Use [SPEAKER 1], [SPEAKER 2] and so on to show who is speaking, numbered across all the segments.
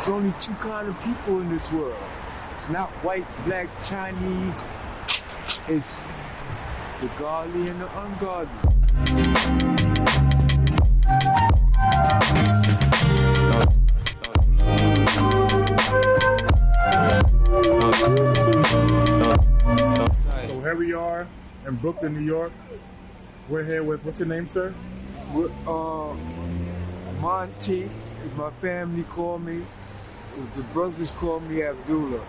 [SPEAKER 1] There's only two kind of people in this world. It's not white, black, Chinese. It's the godly and the ungodly.
[SPEAKER 2] So here we are in Brooklyn, New York. We're here with, what's your name, sir?
[SPEAKER 1] Monty, my family call me. The brothers call me Abdullah.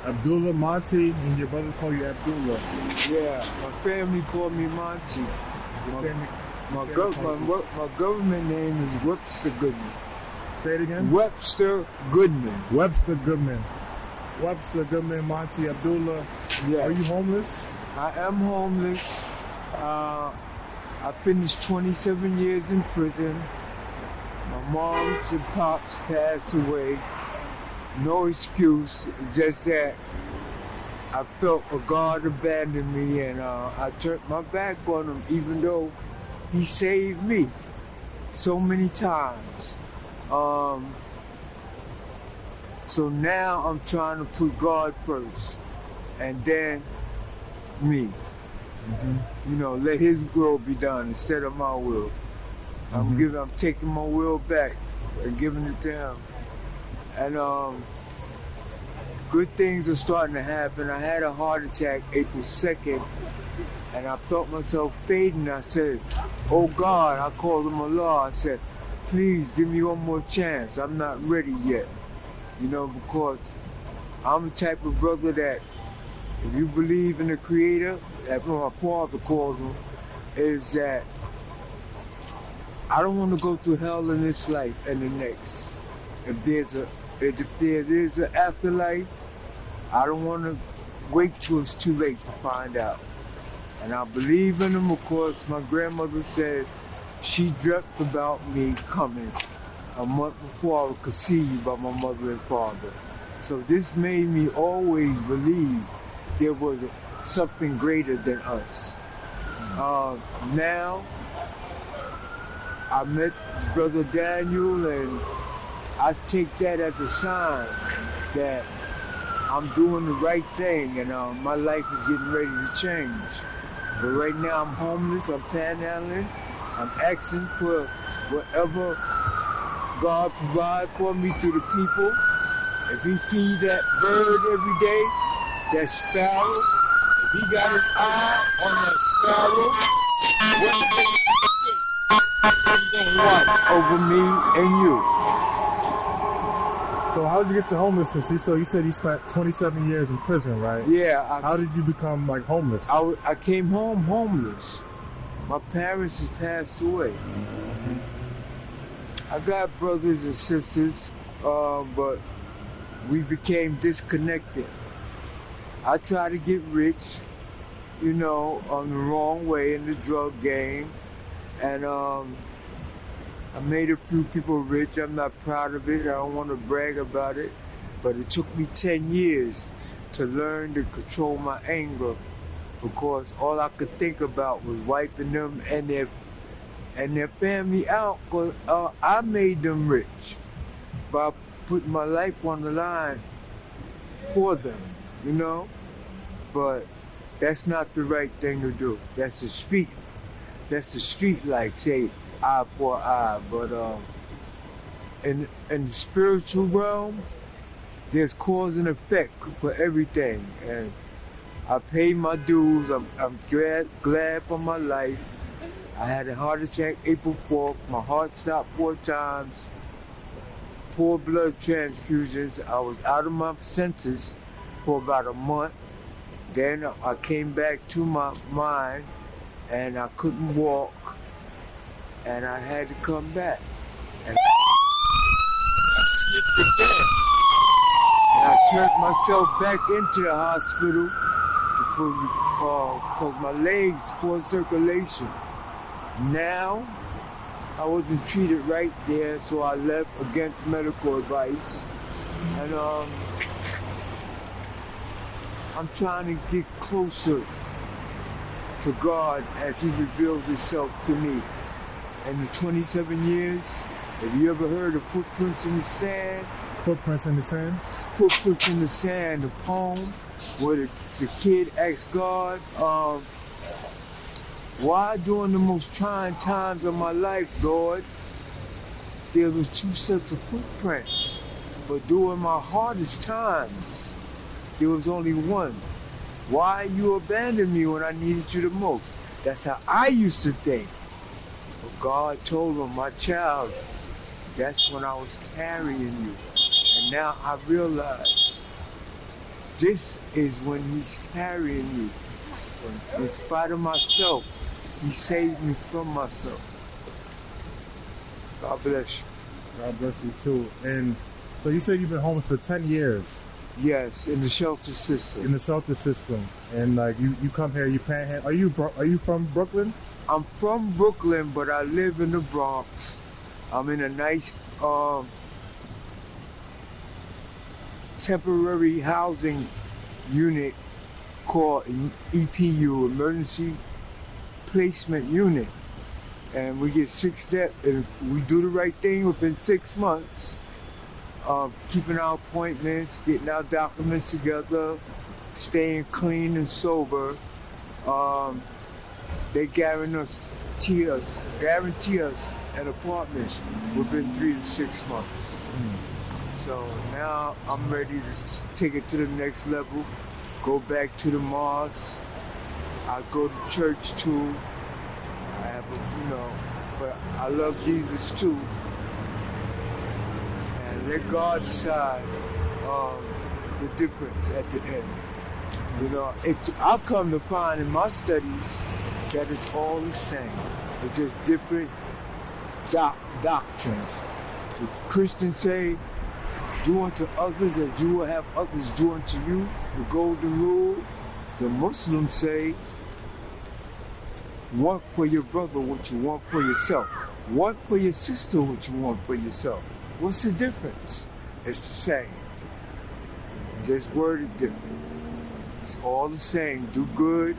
[SPEAKER 2] Abdullah, Monty, and your brothers call you Abdullah.
[SPEAKER 1] Yeah, my family call me Monty. My government name is Webster Goodman.
[SPEAKER 2] Say it again?
[SPEAKER 1] Webster Goodman.
[SPEAKER 2] Webster Goodman. Webster Goodman, Monty, Abdullah.
[SPEAKER 1] Yes.
[SPEAKER 2] Are you homeless?
[SPEAKER 1] I am homeless. I finished 27 years in prison. My moms and pops passed away. No excuse, just that I felt a God abandoned me, and I turned my back on him, even though he saved me so many times. So now I'm trying to put God first, and then me. Mm-hmm. You know, let His will be done instead of my will. Mm-hmm. I'm taking my will back and giving it to Him. And good things are starting to happen. I had a heart attack April 2nd, and I felt myself fading. I said, oh God, I called Him Allah. I said, please give me one more chance. I'm not ready yet. You know, because I'm the type of brother that if you believe in the Creator, that's what my father called Him, is that I don't want to go through hell in this life and the next. If there is an afterlife, I don't want to wait till it's too late to find out. And I believe in Him because my grandmother said she dreamt about me coming a month before I could see you by my mother and father. So this made me always believe there was something greater than us. Now, I met Brother Daniel, and I take that as a sign that I'm doing the right thing, and my life is getting ready to change. But right now I'm homeless, I'm panhandling, I'm asking for whatever God provides for me through the people. If He feed that bird every day, that sparrow, if He got His eye on that sparrow, what do you think? He's gonna watch over me and you.
[SPEAKER 2] So how did you get to homelessness? So you said you spent 27 years in prison, right?
[SPEAKER 1] Yeah.
[SPEAKER 2] How did you become homeless?
[SPEAKER 1] I came home homeless. My parents had passed away. Mm-hmm. I got brothers and sisters, but we became disconnected. I tried to get rich, you know, on the wrong way in the drug game, and I made a few people rich. I'm not proud of it. I don't want to brag about it, but it took me 10 years to learn to control my anger, because all I could think about was wiping them and their family out, because I made them rich by putting my life on the line for them, you know? But that's not the right thing to do. That's the street life, say eye for eye. But in the spiritual realm, there's cause and effect for everything. And I paid my dues. I'm glad for my life. I had a heart attack April 4th. My heart stopped 4 times. 4 blood transfusions. I was out of my senses for about a month. Then I came back to my mind, and I couldn't walk, and I had to come back. And I slipped again. And I turned myself back into the hospital because my legs poor circulation. Now, I wasn't treated right there, so I left against medical advice. And I'm trying to get closer to God as He reveals Himself to me. In the 27 years, have you ever heard of footprints in the sand?
[SPEAKER 2] Footprints in the Sand?
[SPEAKER 1] Footprints in the Sand, the poem where the kid asked God, why during the most trying times of my life, Lord, there was two sets of footprints, but during my hardest times, there was only one. Why you abandoned me when I needed you the most? That's how I used to think. But God told him, my child, that's when I was carrying you. And now I realize this is when he's carrying me. In spite of myself, he saved me from myself. God bless you.
[SPEAKER 2] God bless you too. And so you said you've been homeless for 10 years.
[SPEAKER 1] Yes, in the shelter system.
[SPEAKER 2] In the shelter system. And like you come here, you panhandle. Are you from Brooklyn?
[SPEAKER 1] I'm from Brooklyn, but I live in the Bronx. I'm in a nice temporary housing unit called EPU, Emergency Placement Unit. And we get 6 steps, and we do the right thing within 6 months. Keeping our appointments, getting our documents together, staying clean and sober. They guarantee us an apartment within 3 to 6 months. So now I'm ready to take it to the next level, go back to the mosque. I go to church too. I have but I love Jesus too. And let God decide the difference at the end. I've come to find in my studies that it's all the same. It's just different doctrines. The Christians say, do unto others as you will have others do unto you, the golden rule. The Muslims say, want for your brother what you want for yourself. Want for your sister what you want for yourself. What's the difference? It's the same. Just worded different. It's all the same. Do good.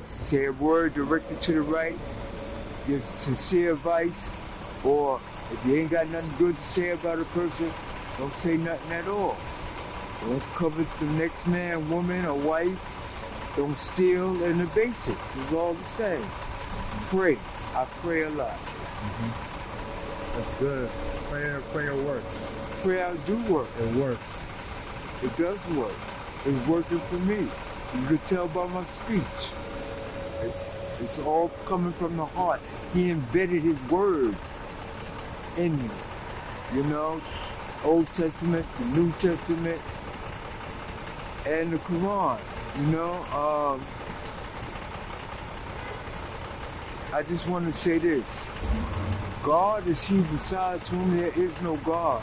[SPEAKER 1] Say a word directed to the right. Give sincere advice. Or if you ain't got nothing good to say about a person, don't say nothing at all. Don't covet the next man, woman, or wife. Don't steal, and the basics. It's all the same. Pray. I pray a lot.
[SPEAKER 2] That's good. Prayer works.
[SPEAKER 1] Prayer do work.
[SPEAKER 2] It works.
[SPEAKER 1] It does work. It's working for me. You can tell by my speech. It's all coming from the heart. He embedded his word in me. Old Testament, the New Testament, and the Quran. I just want to say this. God is he besides whom there is no God,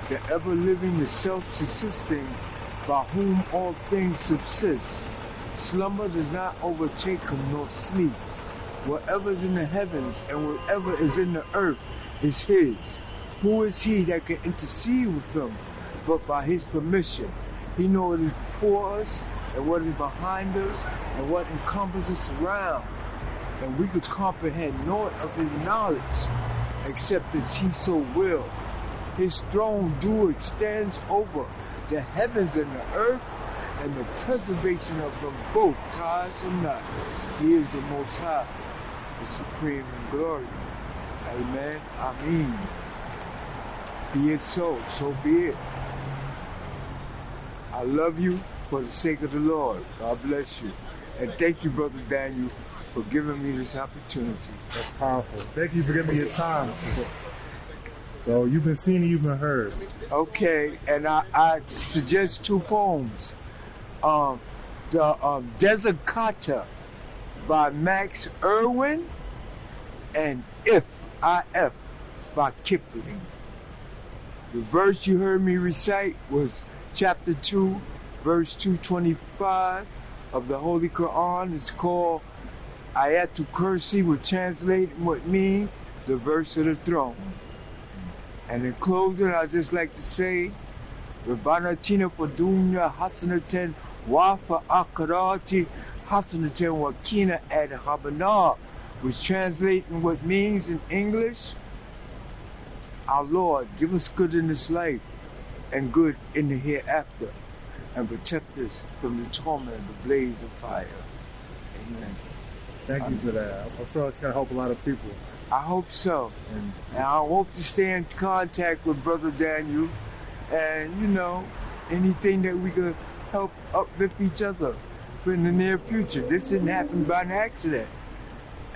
[SPEAKER 1] the ever-living, the self-subsisting, by whom all things subsist. Slumber does not overtake him, nor sleep. Whatever is in the heavens and whatever is in the earth is his. Who is he that can intercede with him but by his permission? He knows what is before us and what is behind us and what encompasses us around. And we could comprehend naught of his knowledge except as he so will. His throne extends over the heavens and the earth, and the preservation of them both ties or not. He is the Most High, the Supreme in glory. Amen. Ameen. Be it so be it. I love you for the sake of the Lord. God bless you. And thank you, Brother Daniel, for giving me this opportunity.
[SPEAKER 2] That's powerful. Thank you for giving me your time. So you've been seen and you've been heard.
[SPEAKER 1] Okay, and I suggest 2 poems. The Desert Kata by Max Irwin and If by Kipling. The verse you heard me recite was chapter 2, verse 225 of the Holy Quran. It's called Ayatul Kursi, which translates what means the verse of the throne. And in closing, I'd just like to say, Rabbana Tina for Dunya Hasanatan wa fa Akarati Hasanatan wa Kina ad Habana, which translates in what means in English, our Lord, give us good in this life and good in the hereafter, and protect us from the torment of the blaze of fire. Amen.
[SPEAKER 2] Thank you for that. I'm sure it's going to help a lot of people.
[SPEAKER 1] I hope so. And I hope to stay in contact with Brother Daniel, and, you know, anything that we could help uplift each other for in the near future. This didn't happen by an accident.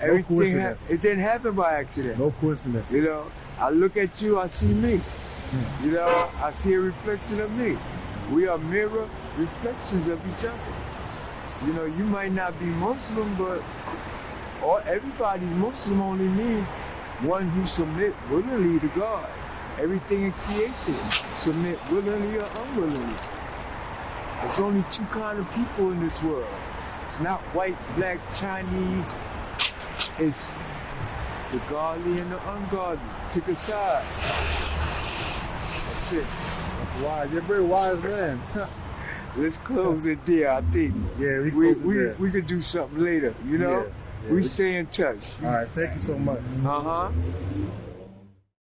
[SPEAKER 2] No coincidence.
[SPEAKER 1] It didn't happen by accident.
[SPEAKER 2] No coincidence.
[SPEAKER 1] You know, I look at you, I see me. You know, I see a reflection of me. We are mirror reflections of each other. You know, you might not be Muslim, but or everybody's Muslim, only me, one who submit willingly to God. Everything in creation submit willingly or unwillingly. There's only two kind of people in this world. It's not white, black, Chinese. It's the godly and the ungodly. Pick a side. That's it.
[SPEAKER 2] That's wise. You're a very wise man.
[SPEAKER 1] Let's close it there, I think.
[SPEAKER 2] Yeah,
[SPEAKER 1] we could do something later, you know?
[SPEAKER 2] Yeah,
[SPEAKER 1] we stay in touch.
[SPEAKER 2] All right, thank you so much.
[SPEAKER 1] Uh-huh.